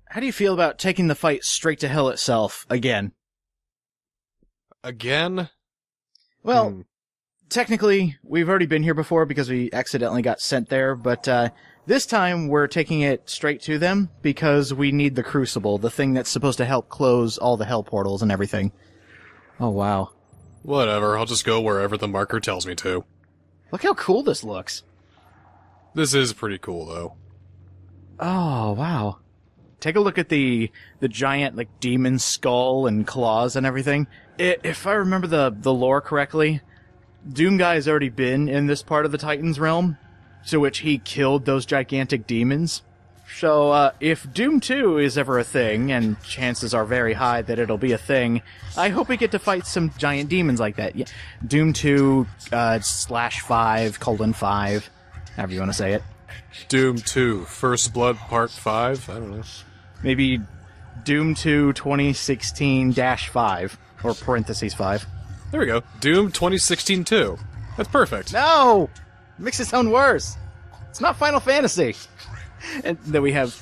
how do you feel about taking the fight straight to hell itself again? Again? Well, technically, we've already been here before because we accidentally got sent there, but this time we're taking it straight to them because we need the Crucible, the thing that's supposed to help close all the hell portals and everything. Oh, wow. Whatever, I'll just go wherever the marker tells me to. Look how cool this looks. This is pretty cool, though. Oh, wow. Take a look at the giant, like, demon skull and claws and everything. If I remember the lore correctly, Doom Guy's already been in this part of the Titan's realm, to which he killed those gigantic demons. So, if Doom 2 is ever a thing, and chances are very high that it'll be a thing, I hope we get to fight some giant demons like that. Yeah. Doom 2, /5:5, however you want to say it. Doom 2, First Blood Part 5? I don't know. Maybe Doom 2 2016-5, or parentheses 5. There we go. Doom 2016-2. That's perfect. No! Makes it sound worse. It's not Final Fantasy. And then we have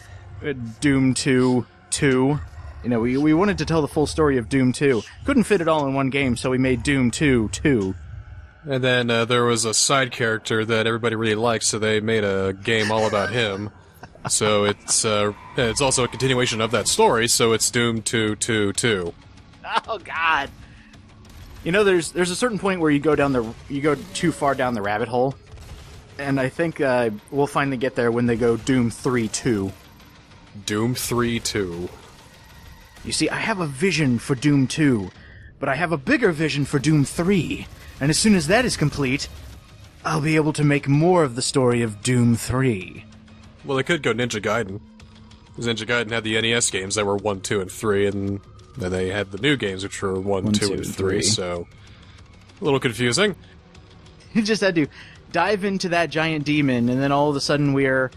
Doom 2 2. You know, we wanted to tell the full story of Doom 2. Couldn't fit it all in one game, so we made Doom 2 2. And then there was a side character that everybody really liked, so they made a game all about him. So it's also a continuation of that story, so it's Doom 2 2 2. Oh God! You know, there's a certain point where you go too far down the rabbit hole, and I think we'll finally get there when they go Doom 3 2. Doom 3 2. You see, I have a vision for Doom 2, but I have a bigger vision for Doom 3, and as soon as that is complete, I'll be able to make more of the story of Doom 3. Well, they could go Ninja Gaiden. Because Ninja Gaiden had the NES games that were 1, 2, and 3, and then they had the new games which were 1, 2, and 3, so a little confusing. You just had to dive into that giant demon, and then all of a sudden we're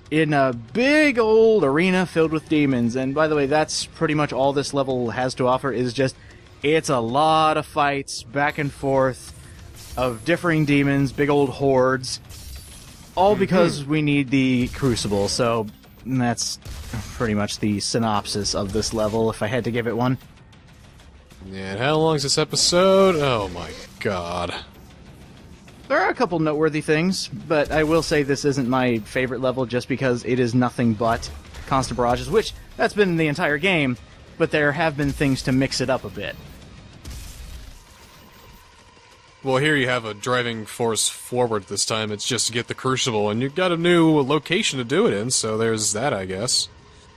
in a big old arena filled with demons. And by the way, that's pretty much all this level has to offer, is just, it's a lot of fights back and forth of differing demons, big old hordes, all because we need the Crucible. So that's pretty much the synopsis of this level, if I had to give it one. Yeah, and how long's this episode? Oh my god. There are a couple noteworthy things, but I will say this isn't my favorite level just because it is nothing but constant barrages, which, that's been the entire game, but there have been things to mix it up a bit. Well, here you have a driving force forward this time. It's just to get the Crucible, and you've got a new location to do it in, so there's that, I guess.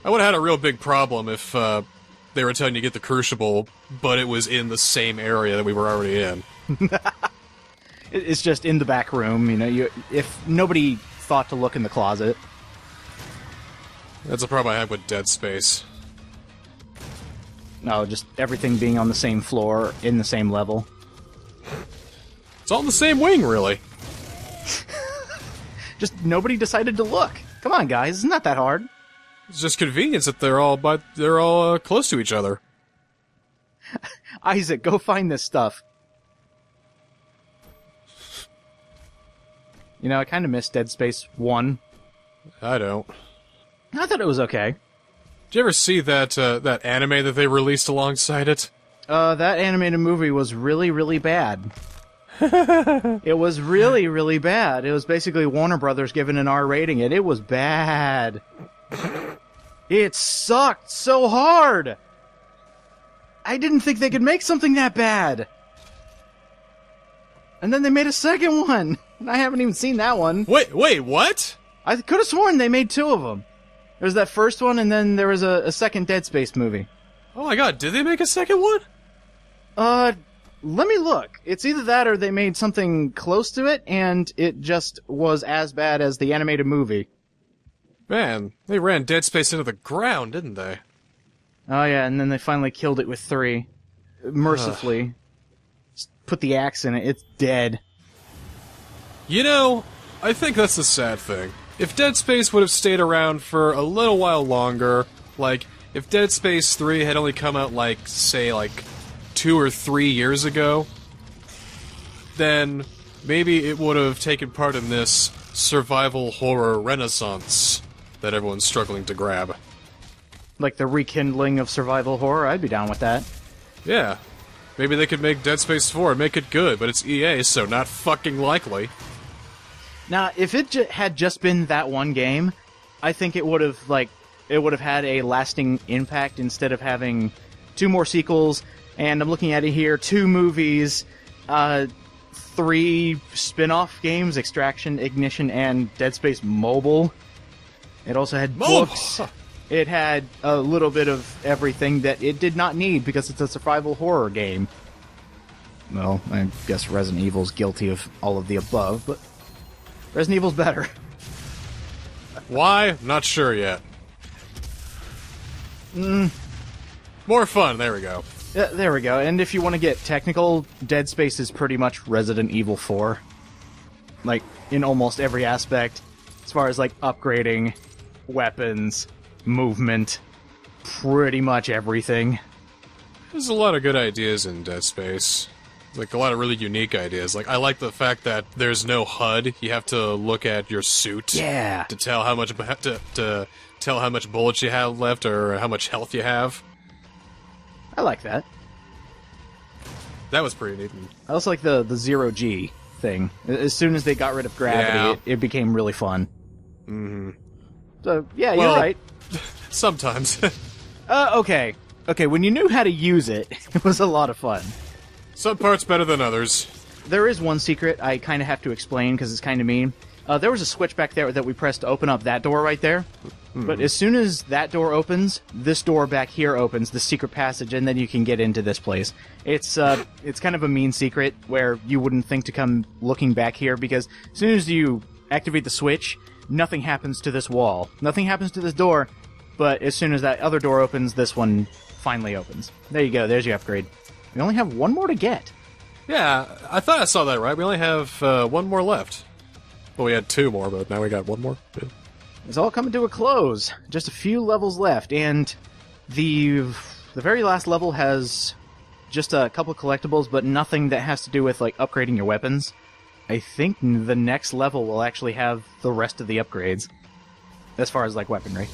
I would have had a real big problem if they were telling you to get the Crucible, but it was in the same area that we were already in. It's just in the back room, you know, if nobody thought to look in the closet. That's a problem I had with Dead Space. No, just everything being on the same floor, in the same level. It's all in the same wing, really. Just nobody decided to look. Come on, guys, it's not that hard. It's just convenience that they're all close to each other. Isaac, go find this stuff. You know, I kind of miss Dead Space 1. I don't. I thought it was okay. Did you ever see that that anime that they released alongside it? That animated movie was really, really bad. It was really, really bad. It was basically Warner Brothers giving an R rating. It was bad. It sucked so hard. I didn't think they could make something that bad. And then they made a second one. And I haven't even seen that one. Wait, what? I could have sworn they made two of them. There was that first one, and then there was a second Dead Space movie. Oh my god, did they make a second one? Let me look. It's either that or they made something close to it, and it just was as bad as the animated movie. Man, they ran Dead Space into the ground, didn't they? Oh yeah, and then they finally killed it with 3. Mercifully. Just put the axe in it. It's dead. You know, I think that's the sad thing. If Dead Space would have stayed around for a little while longer, like, if Dead Space 3 had only come out, like, say, 2 or 3 years ago, then maybe it would have taken part in this survival horror renaissance that everyone's struggling to grab. like the rekindling of survival horror, I'd be down with that. Yeah. Maybe they could make Dead Space 4 and make it good, but it's EA, so not fucking likely. Now, if it had just been that one game, I think it would have had a lasting impact instead of having 2 more sequels, and I'm looking at it here, 2 movies, 3 spin-off games, Extraction, Ignition, and Dead Space Mobile. It also had books. It had a little bit of everything that it did not need because it's a survival horror game. Well, I guess Resident Evil's guilty of all of the above, but Resident Evil's better. Why? Not sure yet. More fun, there we go. Yeah, there we go. And if you want to get technical, Dead Space is pretty much Resident Evil 4. Like, in almost every aspect. As far as, like, upgrading, weapons, movement, pretty much everything. There's a lot of good ideas in Dead Space. Like, a lot of really unique ideas. Like, I like the fact that there's no HUD. You have to look at your suit to tell how much to tell how much bullets you have left or how much health you have. I like that. That was pretty neat. I also like the zero-G thing. As soon as they got rid of gravity, it became really fun. Mm-hmm. So, yeah, you're right. Sometimes. Okay. Okay, when you knew how to use it, it was a lot of fun. Some parts better than others. There is one secret I kind of have to explain because it's kind of mean. There was a switch back there that we pressed to open up that door right there. But as soon as that door opens, this door back here opens, the secret passage, and then you can get into this place. It's kind of a mean secret where you wouldn't think to come looking back here because as soon as you activate the switch, nothing happens to this wall. Nothing happens to this door, but as soon as that other door opens, this one finally opens. There you go, there's your upgrade. We only have one more to get. Yeah, I thought I saw that right. We only have 1 more left. Well, we had 2 more, but now we got 1 more. Yeah. It's all coming to a close. Just a few levels left, and the very last level has just a couple collectibles, but nothing that has to do with like upgrading your weapons. I think the next level will actually have the rest of the upgrades, as far as like weaponry.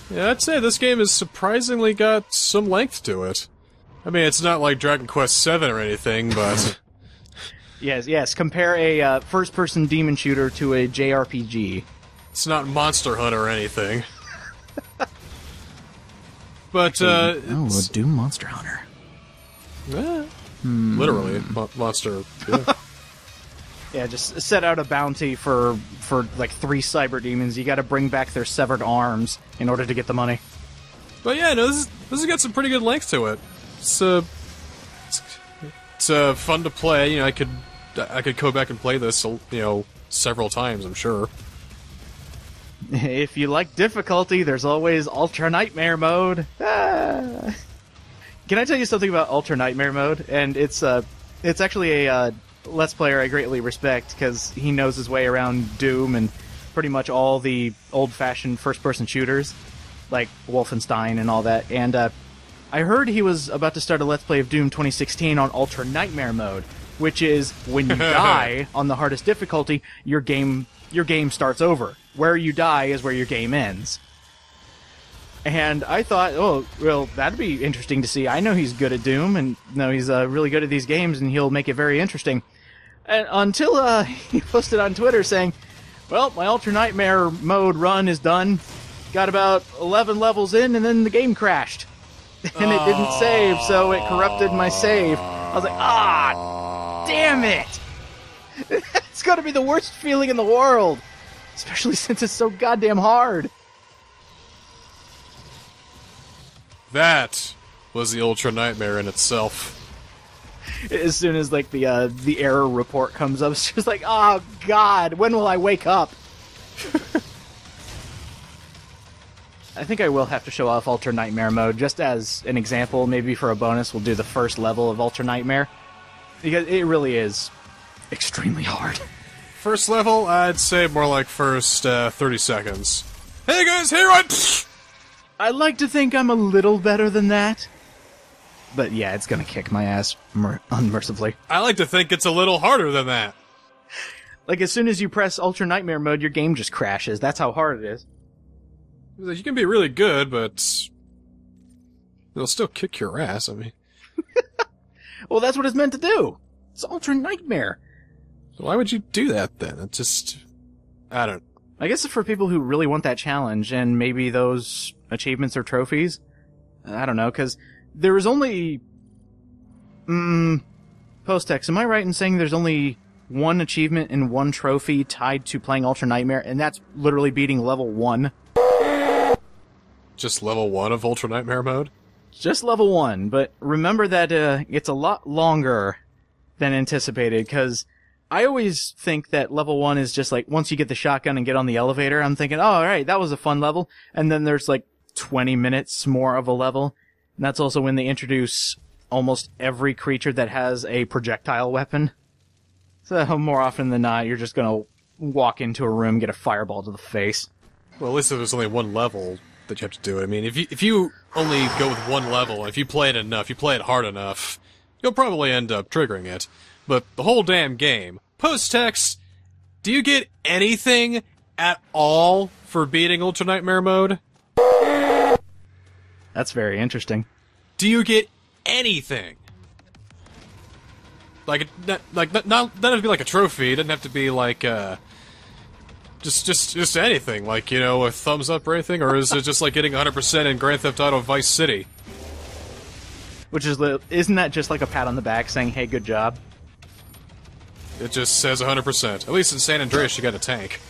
Yeah, I'd say this game has surprisingly got some length to it. I mean, it's not like Dragon Quest VII or anything, but... Yes. Compare a first-person demon shooter to a JRPG. It's not Monster Hunter or anything. But, a Doom Monster Hunter. Literally, monster. Yeah. Yeah, just set out a bounty for like 3 cyber demons. You got to bring back their severed arms in order to get the money. But yeah, no, this has got some pretty good length to it. It's fun to play. You know, I could go back and play this, you know, several times, I'm sure. If you like difficulty, there's always Ultra Nightmare mode. Ah. Can I tell you something about Ultra Nightmare mode? And it's actually a Let's Player I greatly respect because he knows his way around Doom and pretty much all the old-fashioned first-person shooters, like Wolfenstein and all that. And I heard he was about to start a Let's Play of Doom 2016 on Ultra Nightmare mode, which is when you die on the hardest difficulty, your game starts over. Where you die is where your game ends. And I thought, oh, well, that'd be interesting to see. I know he's good at Doom, and he's really good at these games, and he'll make it very interesting. And until he posted on Twitter saying, well, my Ultra Nightmare mode run is done. Got about 11 levels in, and then the game crashed. And it didn't save, so it corrupted my save. I was like, damn it! It's gotta be the worst feeling in the world! Especially since it's so goddamn hard. That was the Ultra Nightmare in itself. As soon as like the error report comes up, it's just like, oh god, when will I wake up? I think I will have to show off Ultra Nightmare mode just as an example. Maybe for a bonus, we'll do the first level of Ultra Nightmare because it really is extremely hard. First level, I'd say more like first 30 seconds. Hey guys, here I... I like to think I'm a little better than that. But yeah, it's gonna kick my ass unmercifully. I like to think it's a little harder than that. Like, as soon as you press Ultra Nightmare mode, your game just crashes. That's how hard it is. Like, you can be really good, but they'll still kick your ass. I mean, Well, that's what it's meant to do. It's Ultra Nightmare. why would you do that then? It just, I don't. I guess it's for people who really want that challenge, and maybe those achievements or trophies. I don't know, because there was only... Post-text, am I right in saying there's only one achievement and one trophy tied to playing Ultra Nightmare, and that's literally beating level 1? Just level 1 of Ultra Nightmare mode? Just level 1, but remember that it's a lot longer than anticipated, because I always think that level 1 is just like, once you get the shotgun and get on the elevator, I'm thinking, oh, alright, that was a fun level, and then there's like 20 minutes more of a level, and that's also when they introduce almost every creature that has a projectile weapon. So more often than not, you're just gonna walk into a room, get a fireball to the face. Well, at least if there's only one level that you have to do it. I mean, if you only go with one level, if you play it enough, you play it hard enough, you'll probably end up triggering it. But the whole damn game, post-text, do you get anything at all for beating Ultra Nightmare mode? That's very interesting. Do you get anything? Like, not have to be like a trophy. It doesn't have to be like, just anything. Like, you know, a thumbs up or anything, or is it just like getting 100% in Grand Theft Auto Vice City? Which is, isn't that just like a pat on the back saying, hey, good job? It just says 100%. At least in San Andreas, you got a tank.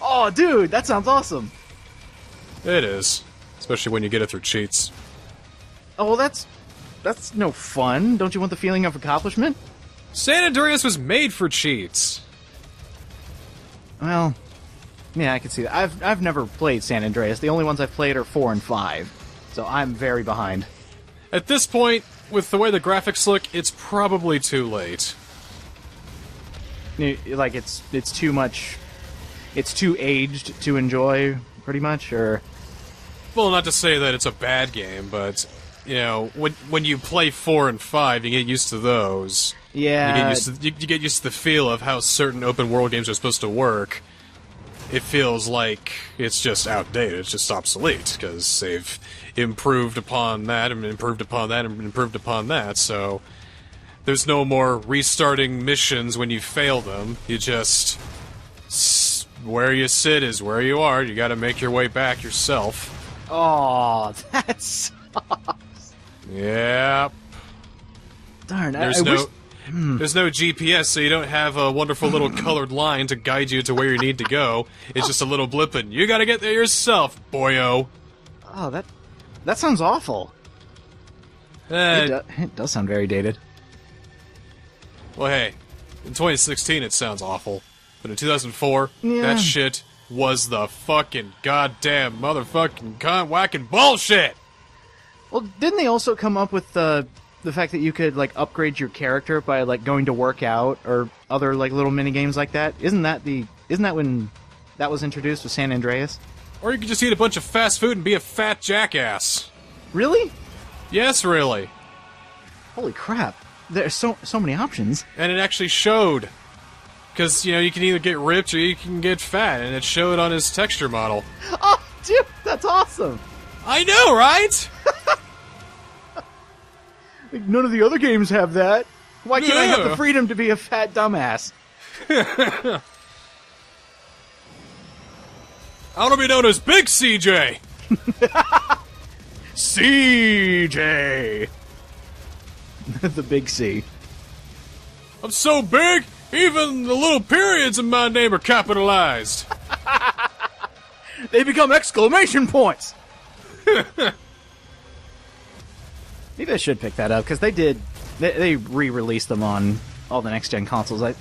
Oh, dude, that sounds awesome. It is. Especially when you get it through cheats. Oh, well, that's no fun. Don't you want the feeling of accomplishment? San Andreas was made for cheats. Well, yeah, I can see that. I've never played San Andreas. The only ones I've played are 4 and 5. So I'm very behind. At this point, with the way the graphics look, it's probably too late. Like, it's too much... It's too aged to enjoy, pretty much, or... Well, not to say that it's a bad game, but, you know, when you play 4 and 5, you get used to those. Yeah. You get used to the feel of how certain open-world games are supposed to work. It feels like it's just outdated, it's just obsolete, because they've improved upon that, and improved upon that, and improved upon that, so... There's no more restarting missions when you fail them. You just... Where you sit is where you are. You gotta make your way back yourself. Oh, that sucks. Yep. Darn, There's I no... wish... There's no GPS, so you don't have a wonderful little colored line to guide you to where you need to go. It's just a little blip, and you gotta get there yourself, boyo. Oh, that sounds awful. It does sound very dated. Well, hey, in 2016 it sounds awful, but in 2004, Yeah. that shit was the fucking goddamn motherfucking cunt-whacking bullshit! Well, didn't they also come up with the fact that you could, like, upgrade your character by, like, going to work out, or other, like, little mini-games like that? Isn't that when that was introduced with San Andreas? Or you could just eat a bunch of fast food and be a fat jackass. Really? Yes, really. Holy crap. There's so many options. And it actually showed. Because, you know, you can either get ripped or you can get fat, and it showed on his texture model. Oh, dude, that's awesome. I know, right? Like, none of the other games have that. Why can't I have Yeah. the freedom to be a fat dumbass? I want to be known as Big CJ! CJ! The big C. I'm so big, even the little periods in my name are capitalized. They become exclamation points! Maybe I should pick that up, because they re-released them on all the next-gen consoles.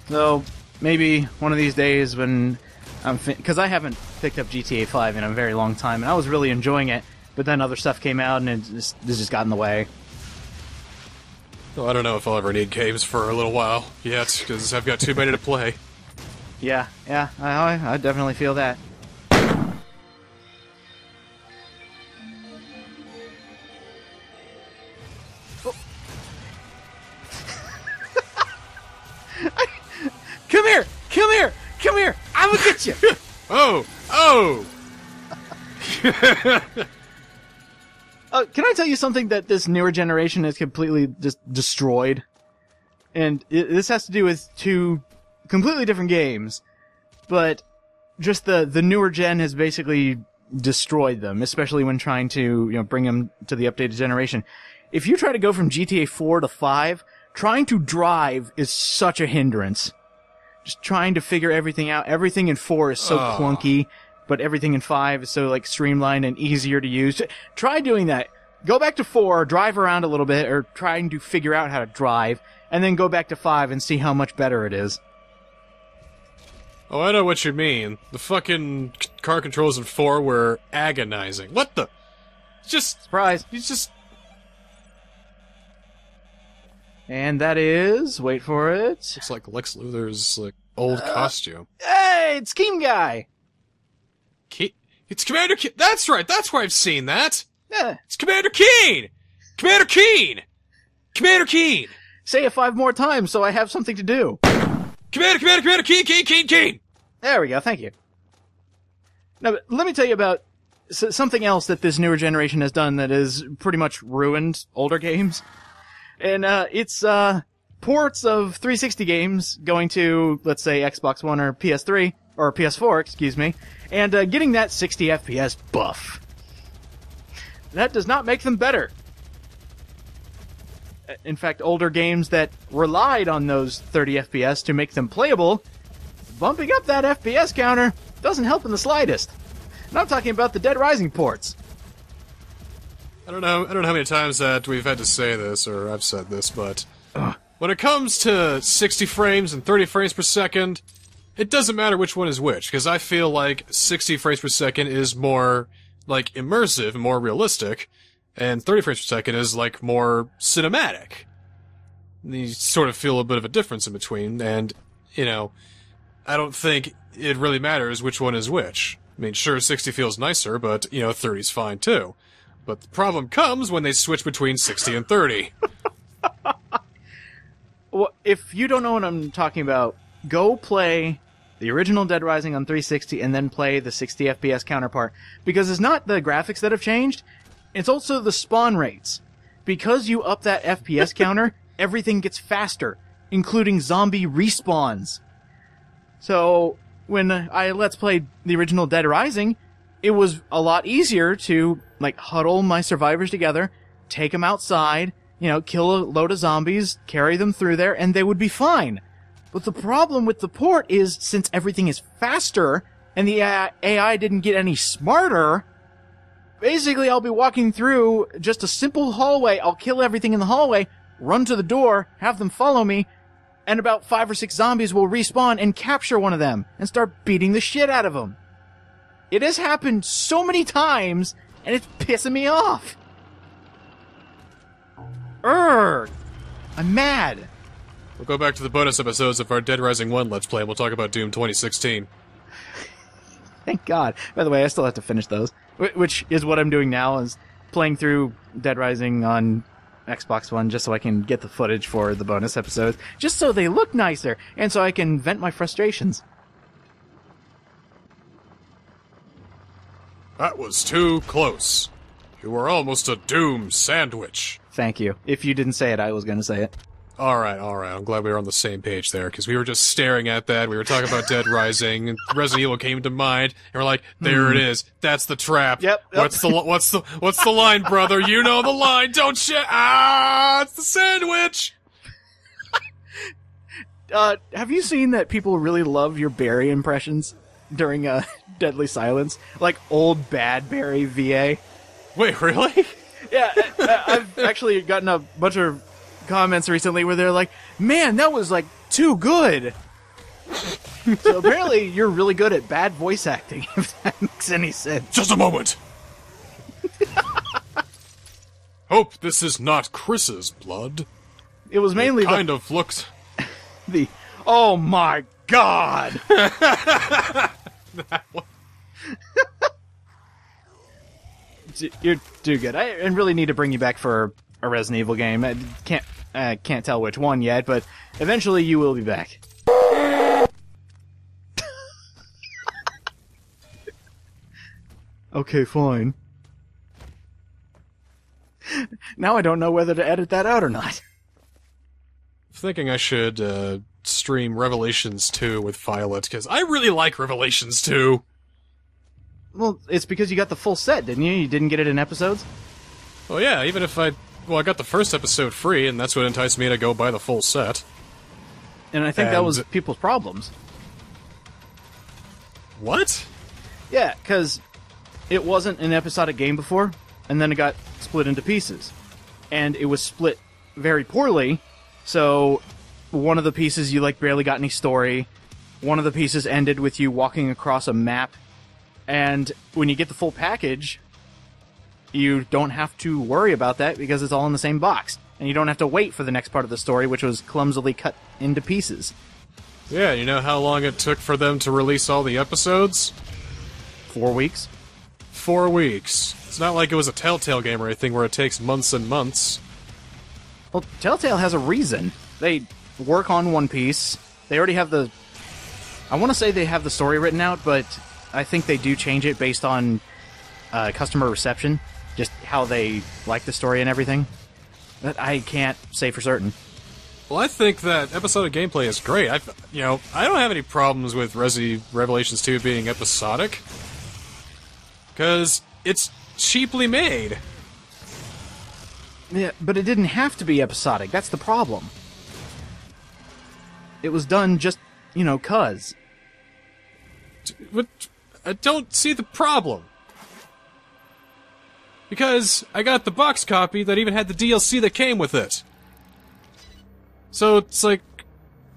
So, maybe one of these days when because I haven't picked up GTA 5 in a very long time, and I was really enjoying it, but then other stuff came out, and it just got in the way. Well, I don't know if I'll ever need games for a little while yet, because I've got too many to play. Yeah, I definitely feel that. Come here! I'm gonna get you! Oh! Can I tell you something that this newer generation has completely just destroyed? And this has to do with two completely different games, but just the newer gen has basically destroyed them, especially when trying to bring them to the updated generation. If you try to go from GTA 4 to 5, trying to drive is such a hindrance. Just trying to figure everything out. Everything in 4 is so clunky, but everything in 5 is so streamlined and easier to use. Try doing that. Go back to 4, drive around a little bit, or trying to figure out how to drive, and then go back to 5 and see how much better it is. Oh, I know what you mean. The fucking car controls in 4 were agonizing. What the? Surprise. He's just... And that is... Wait for it. It's like Lex Luthor's, old costume. Hey, it's Keen Guy! It's Commander Keen! That's right, that's where I've seen that! Yeah. It's Commander Keen! Commander Keen! Commander Keen! Say it 5 more times so I have something to do. Commander Keen! There we go, thank you. Now, but let me tell you about something else that this newer generation has done that has pretty much ruined older games. And it's ports of 360 games going to, let's say, Xbox One or PS3, or PS4, excuse me, and getting that 60 FPS buff. That does not make them better. In fact, older games that relied on those 30 FPS to make them playable, bumping up that FPS counter doesn't help in the slightest. And I'm talking about the Dead Rising ports. I don't know how many times that we've had to say this, or I've said this, but when it comes to 60 frames and 30 frames per second, it doesn't matter which one is which, because I feel like 60 frames per second is more, immersive and more realistic, and 30 frames per second is, more cinematic. You sort of feel a bit of a difference in between, and, I don't think it really matters which one is which. I mean, sure, 60 feels nicer, but, 30's fine too. But the problem comes when they switch between 60 and 30. Well, if you don't know what I'm talking about, go play the original Dead Rising on 360 and then play the 60 FPS counterpart. Because it's not the graphics that have changed, it's also the spawn rates. Because you up that FPS counter, everything gets faster, including zombie respawns. So, when I Let's Played the original Dead Rising, it was a lot easier to, huddle my survivors together, take them outside, kill a load of zombies, carry them through there, and they would be fine. But the problem with the port is, since everything is faster, and the AI didn't get any smarter, basically I'll be walking through just a simple hallway, I'll kill everything in the hallway, run to the door, have them follow me, and about 5 or 6 zombies will respawn and capture one of them, and start beating the shit out of them. It has happened so many times, and it's pissing me off. I'm mad. We'll go back to the bonus episodes of our Dead Rising 1 Let's Play, and we'll talk about Doom 2016. Thank God. By the way, I still have to finish those, which is what I'm doing now, is playing through Dead Rising on Xbox One just so I can get the footage for the bonus episodes, just so they look nicer, and so I can vent my frustrations. That was too close. You were almost a Doom sandwich. Thank you. If you didn't say it, I was going to say it. Alright. I'm glad we were on the same page there, because we were just staring at that, we were talking about Dead Rising, and Resident Evil came to mind, and we're like, there it is, that's the trap. Yep. What's the line, brother? You know the line, don't you? It's the sandwich! Have you seen that people really love your Barry impressions during, Deadly Silence? Like old bad Barry VA? Wait, really? Yeah, I've actually gotten a bunch of comments recently where they're like, man, that was too good. So apparently you're really good at bad voice acting, if that makes any sense. Just a moment. Hope this is not Chris's blood. It was mainly it kind of looks the oh my god. That one. You're too good. I really need to bring you back for a Resident Evil game. I can't tell which one yet, but eventually you will be back. Okay, fine. Now I don't know whether to edit that out or not. Thinking I should stream Revelations 2 with Violet, because I really like Revelations 2. Well, it's because you got the full set, didn't you? You didn't get it in episodes? Well, yeah, even if I got the first episode free, and that's what enticed me to go buy the full set. And I think that was people's problems. What? Yeah, because it wasn't an episodic game before, and then it got split into pieces. And it was split very poorly, so one of the pieces you, like, barely got any story. One of the pieces ended with you walking across a map. And when you get the full package, you don't have to worry about that because it's all in the same box. And you don't have to wait for the next part of the story, which was clumsily cut into pieces. Yeah, you know how long it took for them to release all the episodes? 4 weeks. 4 weeks. It's not like it was a Telltale game or anything where it takes months and months. Well, Telltale has a reason. They work on One Piece. They already have the... I want to say they have the story written out, but I think they do change it based on customer reception. Just how they like the story and everything. But I can't say for certain. Well, I think that episodic gameplay is great. I don't have any problems with Revelations 2 being episodic. Because it's cheaply made. Yeah, but it didn't have to be episodic. That's the problem. It was done just, 'cause. But I don't see the problem. Because I got the box copy that even had the DLC that came with it. So it's like,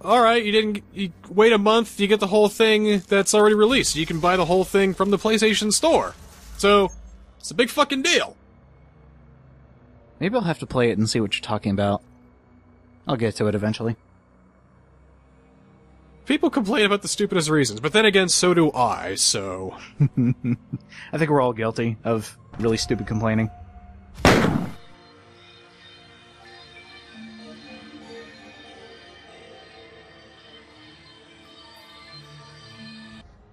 alright, you wait a month, you get the whole thing that's already released. You can buy the whole thing from the PlayStation Store. So, it's a big fucking deal. Maybe I'll have to play it and see what you're talking about. I'll get to it eventually. People complain about the stupidest reasons, but then again, so do I, so... I think we're all guilty of really stupid complaining.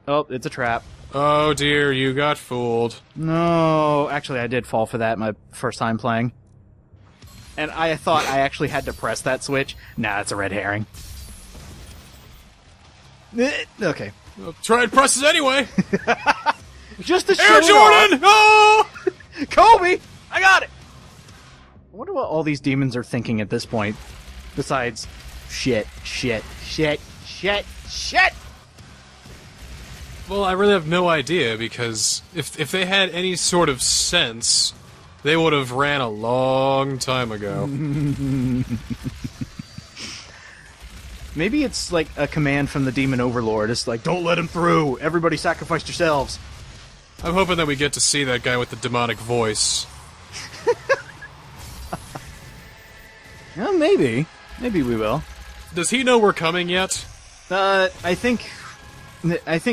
Oh, it's a trap. Oh dear, you got fooled. No, actually I did fall for that my first time playing. And I thought I actually had to press that switch. Nah, it's a red herring. Okay. I'll try and press it anyway. Just to show Air Jordan! Oh! Kobe! I got it! I wonder what all these demons are thinking at this point. Besides, shit, shit, shit, shit, shit! Well, I really have no idea, because if they had any sort of sense, they would have ran a long time ago. Maybe it's like a command from the demon overlord. It's like, don't let him through! Everybody sacrifice yourselves! I'm hoping that we get to see that guy with the demonic voice. Yeah, maybe. Maybe we will. Does he know we're coming yet? I think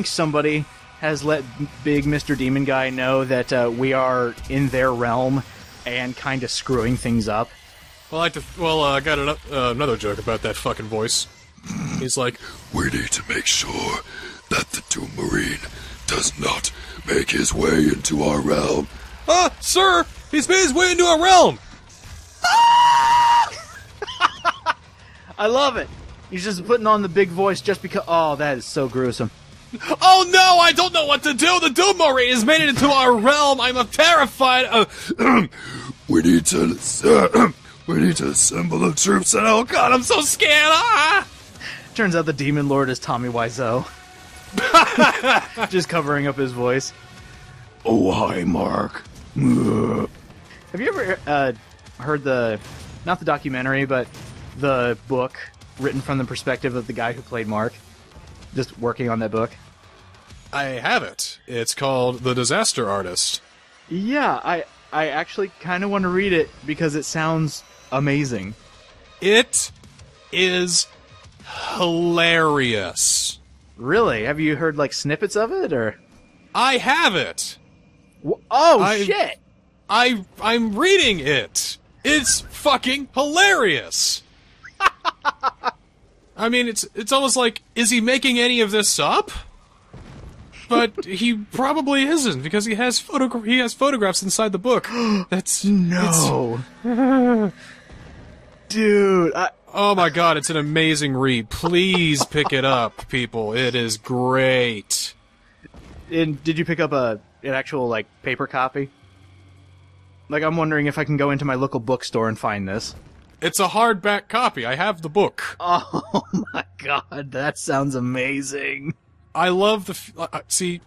somebody has let Big Mr. Demon Guy know that we are in their realm and kind of screwing things up. Well, I got another joke about that fucking voice. He's like, we need to make sure that the Doom Marine does not make his way into our realm. Sir! He's made his way into our realm! I love it! He's just putting on the big voice just because... Oh, that is so gruesome. Oh no, I don't know what to do! The Doom Marine has made it into our realm! I'm terrified of... We need to assemble the troops and... Oh god, I'm so scared! Ah! Turns out the Demon Lord is Tommy Wiseau. Just covering up his voice. Oh, hi, Mark. Have you ever heard the... Not the documentary, but the book written from the perspective of the guy who played Mark? Just working on that book? I have it. It's called The Disaster Artist. Yeah, I actually kind of want to read it because it sounds amazing. It is hilarious. Really? Have you heard, like, snippets of it, or...? I have it! Shit! I'm reading it! It's fucking hilarious! I mean, it's almost like, is he making any of this up? But he probably isn't, because he has photographs inside the book. That's... No. Dude, Oh my god, it's an amazing read. Please pick it up, people. It is great. and did you pick up an actual, like, paper copy? Like, I'm wondering if I can go into my local bookstore and find this. It's a hardback copy. I have the book. Oh my god, that sounds amazing. I love the... see,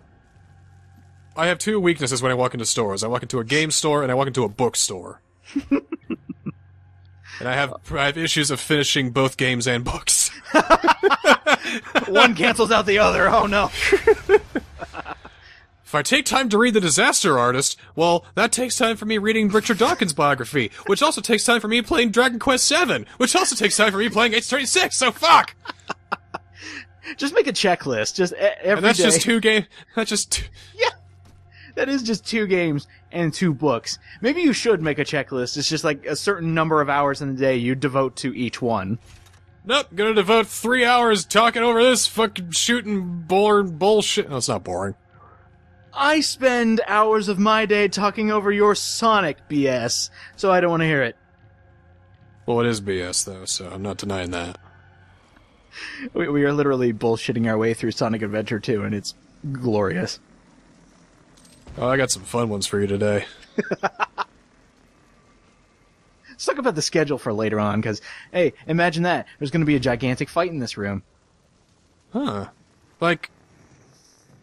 I have two weaknesses when I walk into stores. I walk into a game store and I walk into a bookstore. And I have issues of finishing both games and books. One cancels out the other, oh no. If I take time to read The Disaster Artist, well, that takes time for me reading Richard Dawkins' biography, which also takes time for me playing Dragon Quest VII, which also takes time for me playing H36, so fuck! Just make a checklist, just every day. And that's just two games. That's just two. Yeah, that is just 2 games and 2 books. Maybe you should make a checklist. It's just like a certain number of hours in the day you devote to each one. Nope, gonna devote 3 hours talking over this fucking shooting bullshit. No, it's not boring. I spend hours of my day talking over your Sonic BS, so I don't want to hear it. Well, it is BS, though, so I'm not denying that. We are literally bullshitting our way through Sonic Adventure 2, and it's glorious. Oh, I got some fun ones for you today. Let's talk about the schedule for later on, because, hey, imagine that. There's going to be a gigantic fight in this room. Huh. Like,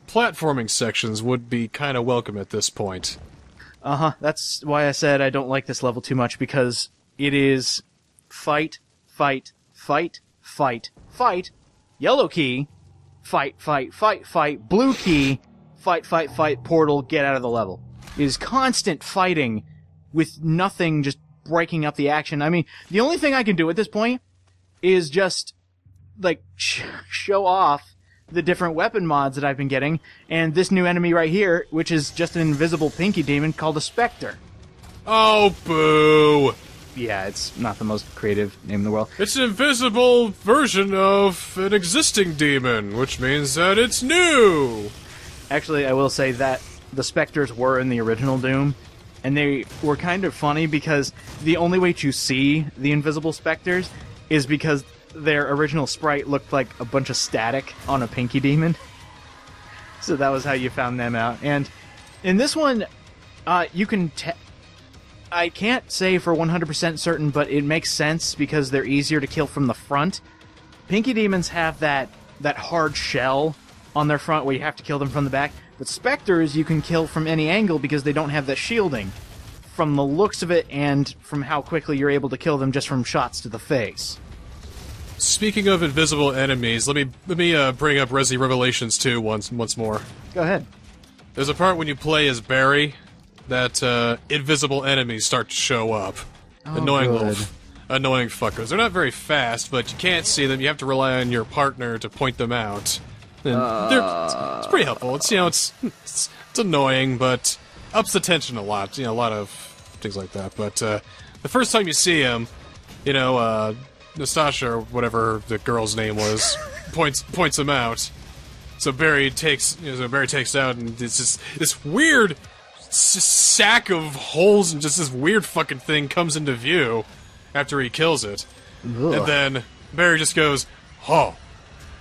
platforming sections would be kind of welcome at this point. Uh-huh. That's why I said I don't like this level too much, because it is fight, fight, fight, fight, fight, yellow key, fight, fight, fight, fight, blue key, fight, fight, fight, portal, get out of the level. It is constant fighting with nothing just breaking up the action. I mean, the only thing I can do at this point is just, like, show off the different weapon mods that I've been getting, and this new enemy right here, which is just an invisible pinky demon called a Spectre. Oh, boo! Yeah, it's not the most creative name in the world. It's an invisible version of an existing demon, which means that it's new! Actually, I will say that the Spectres were in the original Doom, and they were kind of funny because the only way to see the invisible Spectres is because their original sprite looked like a bunch of static on a pinky demon. So that was how you found them out. And in this one, you can... I can't say for 100% certain, but it makes sense because they're easier to kill from the front. Pinky demons have that hard shell on their front where you have to kill them from the back. But Spectres you can kill from any angle because they don't have that shielding. From the looks of it and from how quickly you're able to kill them just from shots to the face. Speaking of invisible enemies, let me bring up Resi Revelations 2 once more. Go ahead. There's a part when you play as Barry that invisible enemies start to show up. Oh, Annoying good. little annoying fuckers. They're not very fast, but you can't see them. You have to rely on your partner to point them out. And it's pretty helpful. It's it's annoying, but ups the tension a lot. A lot of things like that. But the first time you see him, Nastasha, or whatever the girl's name was, points him out. So Barry takes out, and it's just this weird sack of holes, and just this weird fucking thing comes into view after he kills it. Ugh. And then Barry just goes, "Oh,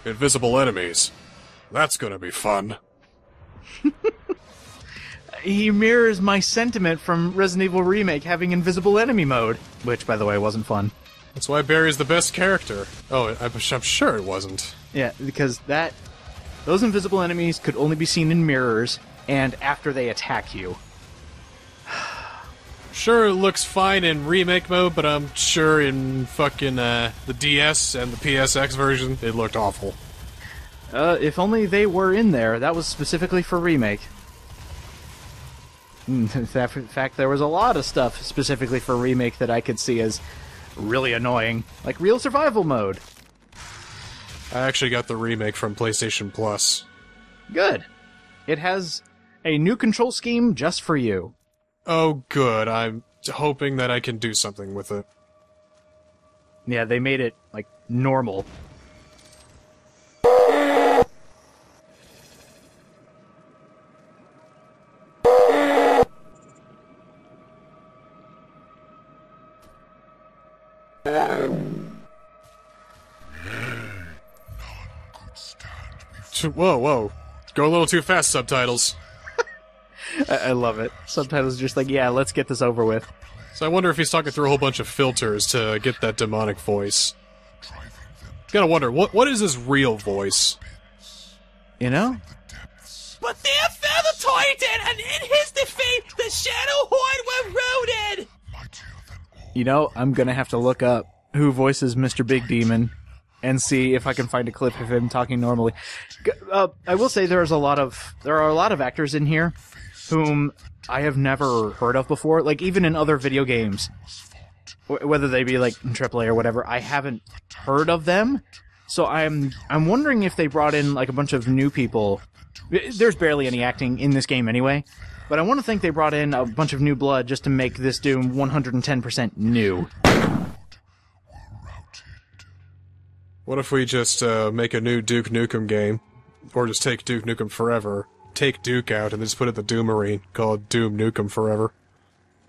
invisible enemies. That's gonna be fun." He mirrors my sentiment from Resident Evil Remake having invisible enemy mode, which, by the way, wasn't fun. That's why Barry's the best character. Oh, I'm sure it wasn't. Yeah, because those invisible enemies could only be seen in mirrors and after they attack you. Sure, it looks fine in remake mode, but I'm sure in fucking the DS and the PSX version, it looked awful. If only they were in there. That was specifically for Remake. In fact, there was a lot of stuff specifically for Remake that I could see as really annoying. Like Real Survival Mode. I actually got the remake from PlayStation Plus. Good. It has a new control scheme just for you. Oh, good. I'm hoping that I can do something with it. Yeah, they made it, like, normal. Whoa, whoa. Go a little too fast, subtitles. I love it. Subtitles are just like, yeah, let's get this over with. So I wonder if he's talking through a whole bunch of filters to get that demonic voice. Gotta wonder, what is his real voice? You know? But there fell the Titan, and in his defeat, the Shadow Horde were routed! You know, I'm gonna have to look up who voices Mr. Big Demon and see if I can find a clip of him talking normally. I will say there are a lot of actors in here whom I have never heard of before. Like, even in other video games, whether they be like in AAA or whatever, I haven't heard of them. So I'm wondering if they brought in like a bunch of new people. There's barely any acting in this game anyway, but I want to think they brought in a bunch of new blood just to make this Doom 110% new. What if we just make a new Duke Nukem game? Or just take Duke Nukem Forever, take Duke out, and just put it the Doom Marine, call it Doom Nukem Forever.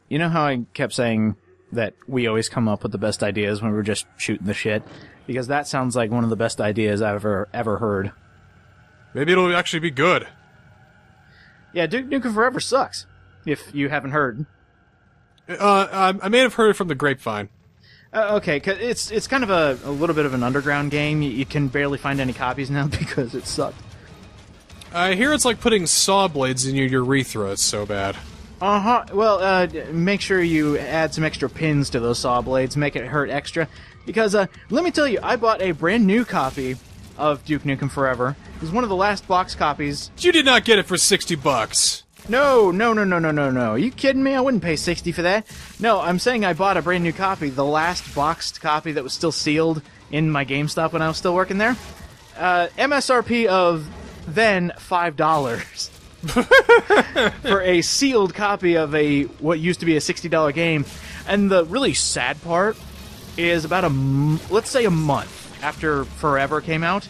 You know how I kept saying that we always come up with the best ideas when we're just shooting the shit? Because that sounds like one of the best ideas I've ever heard. Maybe it'll actually be good. Yeah, Duke Nukem Forever sucks, if you haven't heard. I may have heard it from the grapevine. Okay, 'cause it's kind of a little bit of an underground game. You can barely find any copies now because it sucked. I hear it's like putting saw blades in your urethra, it's so bad. Uh-huh. Well, make sure you add some extra pins to those saw blades, make it hurt extra. Because, let me tell you, I bought a brand new copy of Duke Nukem Forever. It was one of the last box copies. You did not get it for $60. No. Are you kidding me? I wouldn't pay $60 for that. No, I'm saying I bought a brand new copy, the last boxed copy that was still sealed in my GameStop when I was still working there. MSRP of then $5 for a sealed copy of what used to be a $60 game. And the really sad part is about let's say a month after Forever came out.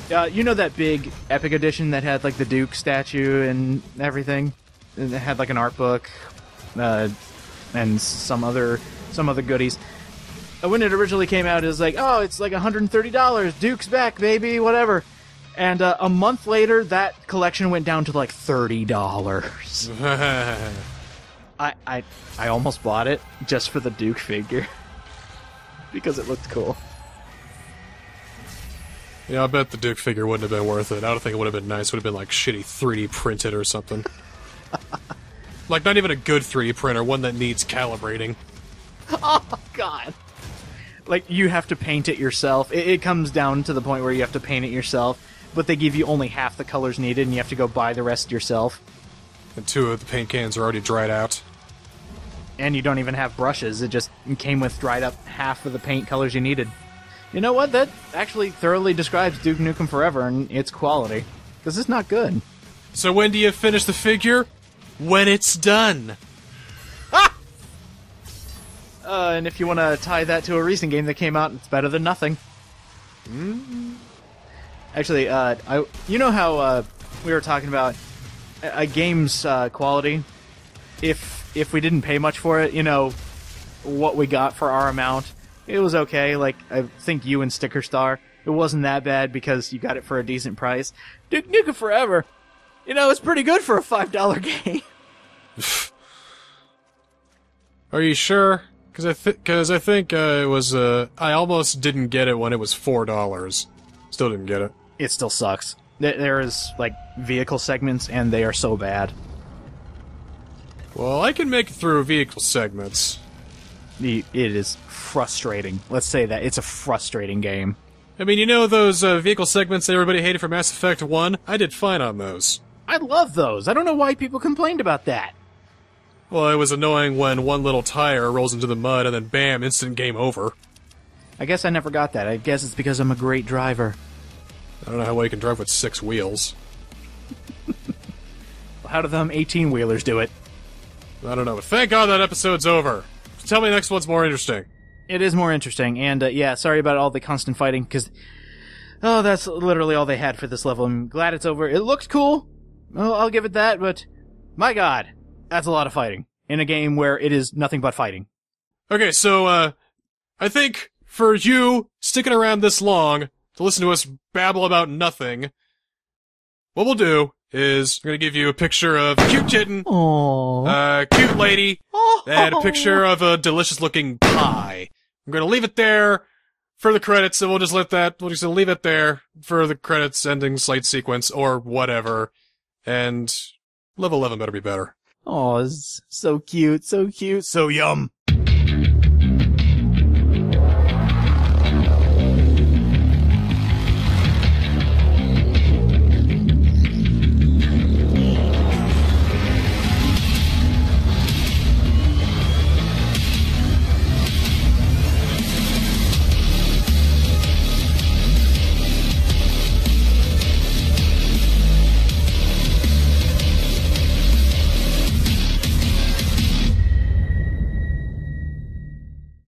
You know that big Epic Edition that had like the Duke statue and everything? And it had like an art book and some other goodies. When it originally came out, it was like, oh, it's like $130. Duke's back, baby, whatever. And a month later, that collection went down to like $30. I almost bought it just for the Duke figure because it looked cool. Yeah, I bet the Duke figure wouldn't have been worth it. I don't think it would have been nice. It would have been like shitty 3D printed or something. Like not even a good 3D printer, one that needs calibrating. Oh, God. Like, you have to paint it yourself. It comes down to the point where you have to paint it yourself, but they give you only half the colors needed, and you have to go buy the rest yourself. And 2 of the paint cans are already dried out. And you don't even have brushes. It just came with dried up half of the paint colors you needed. You know what? That actually thoroughly describes Duke Nukem Forever and its quality. Because it's not good. So when do you finish the figure? When it's done. Ah! And if you want to tie that to a recent game that came out, it's better than nothing. Actually, you know how we were talking about a game's quality? If we didn't pay much for it, you know, what we got for our amount, it was okay. Like, I think you and Sticker Star, it wasn't that bad because you got it for a decent price. Duke Nukem Forever, you know, it's pretty good for a $5 game. Are you sure? Because I think it was, I almost didn't get it when it was $4. Still didn't get it. It still sucks. There is, like, vehicle segments, and they are so bad. Well, I can make it through vehicle segments. It is frustrating. Let's say that. It's a frustrating game. I mean, you know those vehicle segments that everybody hated for Mass Effect 1? I did fine on those. I love those. I don't know why people complained about that. Well, it was annoying when one little tire rolls into the mud and then bam, instant game over. I guess I never got that. I guess it's because I'm a great driver. I don't know how well you can drive with 6 wheels. How do them 18-wheelers do it? I don't know, but thank God that episode's over. Tell me the next one's more interesting. It is more interesting, and yeah, sorry about all the constant fighting, because, oh, that's literally all they had for this level. I'm glad it's over. It looked cool. Oh, I'll give it that, but my God, that's a lot of fighting in a game where it is nothing but fighting. Okay, so, I think for you sticking around this long to listen to us babble about nothing, what we'll do is I'm gonna give you a picture of a cute kitten, a cute lady, and a picture of a delicious-looking pie. I'm gonna leave it there for the credits, and we'll just leave it there for the credits ending slate sequence or whatever. And Level 11 better be better. Oh, it's so cute, so cute, so yum.